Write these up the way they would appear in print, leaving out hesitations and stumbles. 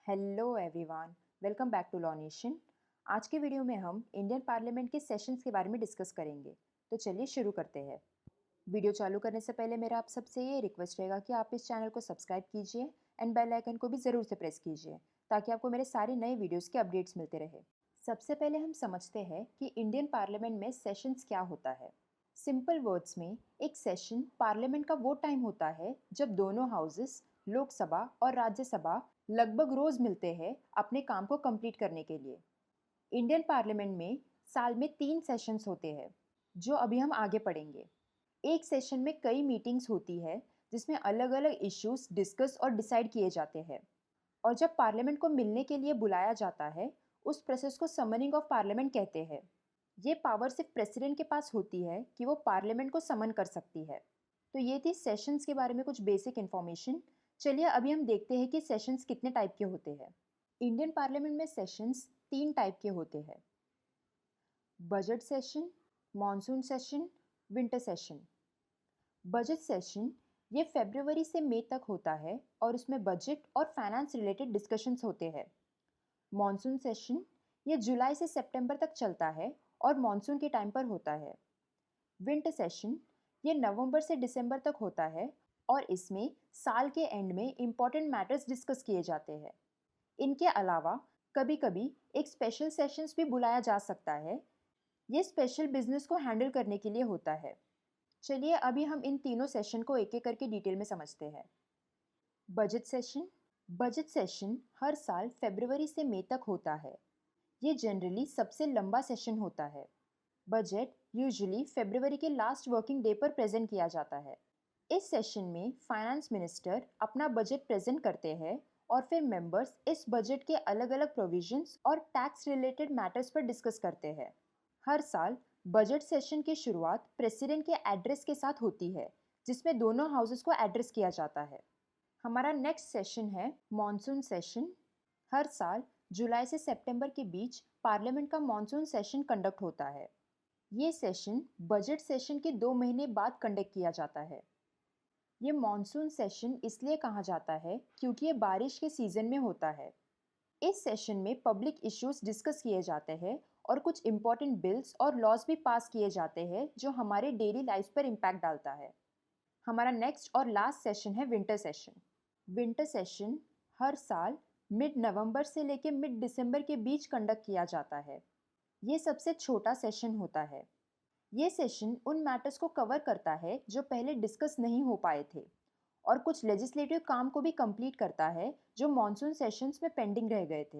Hello everyone, welcome back to Law Nation. आज के video में हम इंडियन पार्लियामेंट के सेशंस के बारे में डिस्कस करेंगे। तो चलिए शुरू करते हैं। वीडियो चालू करने से पहले मेरा आप सबसे ये रिक्वेस्ट रहेगा कि आप इस चैनल को सब्सक्राइब कीजिए एंड बेल आइकन को भी ज़रूर से प्रेस कीजिए ताकि आपको मेरे सारे नए वीडियोज़ के अपडेट्स मिलते रहे। सबसे पहले हम समझते हैं कि इंडियन पार्लियामेंट में सेशंस क्या होता है। सिंपल वर्ड्स में एक सेशन पार्लियामेंट का वो टाइम होता है जब दोनों हाउसेस, लोकसभा और राज्यसभा, लगभग रोज मिलते हैं अपने काम को कंप्लीट करने के लिए। इंडियन पार्लियामेंट में साल में 3 सेशंस होते हैं जो अभी हम आगे पढ़ेंगे। एक सेशन में कई मीटिंग्स होती है जिसमें अलग अलग इश्यूज डिस्कस और डिसाइड किए जाते हैं। और जब पार्लियामेंट को मिलने के लिए बुलाया जाता है उस प्रोसेस को समनिंग ऑफ पार्लियामेंट कहते हैं। ये पावर सिर्फ प्रेसिडेंट के पास होती है कि वो पार्लियामेंट को समन कर सकती है। तो ये थी सेशंस के बारे में कुछ बेसिक इन्फॉर्मेशन। चलिए अभी हम देखते हैं कि सेशंस कितने टाइप के होते हैं। इंडियन पार्लियामेंट में सेशंस 3 टाइप के होते हैं: budget session, monsoon session, winter session. Budget session ये फरवरी से मई तक होता है और इसमें बजट और फाइनेंस रिलेटेड डिस्कशंस होते हैं। मॉनसून सेशन ये जुलाई से सितंबर तक चलता है और मॉनसून के टाइम पर होता है। विंटर सेशन ये नवंबर से दिसंबर तक होता है और इसमें साल के एंड में इम्पॉर्टेंट मैटर्स डिस्कस किए जाते हैं। इनके अलावा कभी कभी एक स्पेशल सेशंस भी बुलाया जा सकता है। ये स्पेशल बिजनेस को हैंडल करने के लिए होता है। चलिए अभी हम इन तीनों सेशन को एक एक करके डिटेल में समझते हैं। Budget session. बजट सेशन हर साल फरवरी से मई तक होता है। ये जनरली सबसे लंबा सेशन होता है। बजट यूजुअली फरवरी के लास्ट वर्किंग डे पर प्रेजेंट किया जाता है। इस सेशन में फाइनेंस मिनिस्टर अपना बजट प्रेजेंट करते हैं और फिर मेंबर्स इस बजट के अलग अलग प्रोविजंस और टैक्स रिलेटेड मैटर्स पर डिस्कस करते हैं। हर साल बजट सेशन की शुरुआत प्रेसिडेंट के एड्रेस के साथ होती है जिसमें दोनों हाउसेस को एड्रेस किया जाता है। हमारा नेक्स्ट सेशन है मॉनसून सेशन। हर साल जुलाई से सितंबर के बीच पार्लियामेंट का मॉनसून सेशन कंडक्ट होता है। ये सेशन बजट सेशन के 2 महीने बाद कंडक्ट किया जाता है। ये मॉनसून सेशन इसलिए कहा जाता है क्योंकि ये बारिश के सीजन में होता है। इस सेशन में पब्लिक इश्यूज डिस्कस किए जाते हैं और कुछ इम्पोर्टेंट बिल्स और लॉज भी पास किए जाते हैं जो हमारे डेली लाइफ पर इम्पैक्ट डालता है। हमारा नेक्स्ट और लास्ट सेशन है विंटर सेशन। विंटर सेशन हर साल मिड नवंबर से लेकर मिड दिसंबर के बीच कंडक्ट किया जाता है। ये सबसे छोटा सेशन होता है। ये सेशन उन मैटर्स को कवर करता है जो पहले डिस्कस नहीं हो पाए थे और कुछ लेजिस्लेटिव काम को भी कंप्लीट करता है जो मॉनसून सेशंस में पेंडिंग रह गए थे।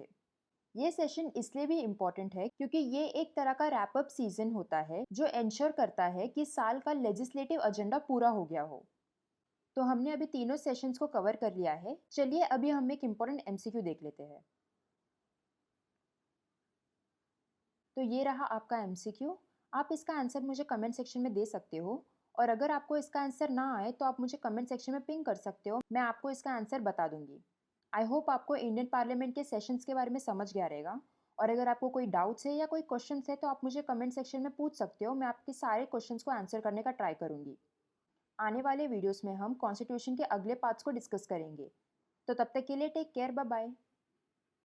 ये सेशन इसलिए भी इम्पोर्टेंट है क्योंकि ये एक तरह का रैप अप सीजन होता है जो इंश्योर करता है कि साल का लेजिस्लेटिव एजेंडा पूरा हो गया हो। तो हमने अभी तीनों सेशंस को कवर कर लिया है। चलिए अभी हम एक इम्पोर्टेंट एमसीक्यू देख लेते हैं। तो ये रहा आपका एमसीक्यू। आप इसका आंसर मुझे कमेंट सेक्शन में दे सकते हो और अगर आपको इसका आंसर ना आए तो आप मुझे कमेंट सेक्शन में पिंग कर सकते हो, मैं आपको इसका आंसर बता दूंगी। आई होप आपको इंडियन पार्लियामेंट के सेशंस के बारे में समझ गया रहेगा। और अगर आपको कोई डाउट्स है या कोई क्वेश्चन है तो आप मुझे कमेंट सेक्शन में पूछ सकते हो, मैं आपके सारे क्वेश्चन को आंसर करने का ट्राई करूंगी। आने वाले वीडियोस में हम कॉन्स्टिट्यूशन के अगले पार्ट्स को डिस्कस करेंगे। तो तब तक के लिए टेक केयर, बाय बाय।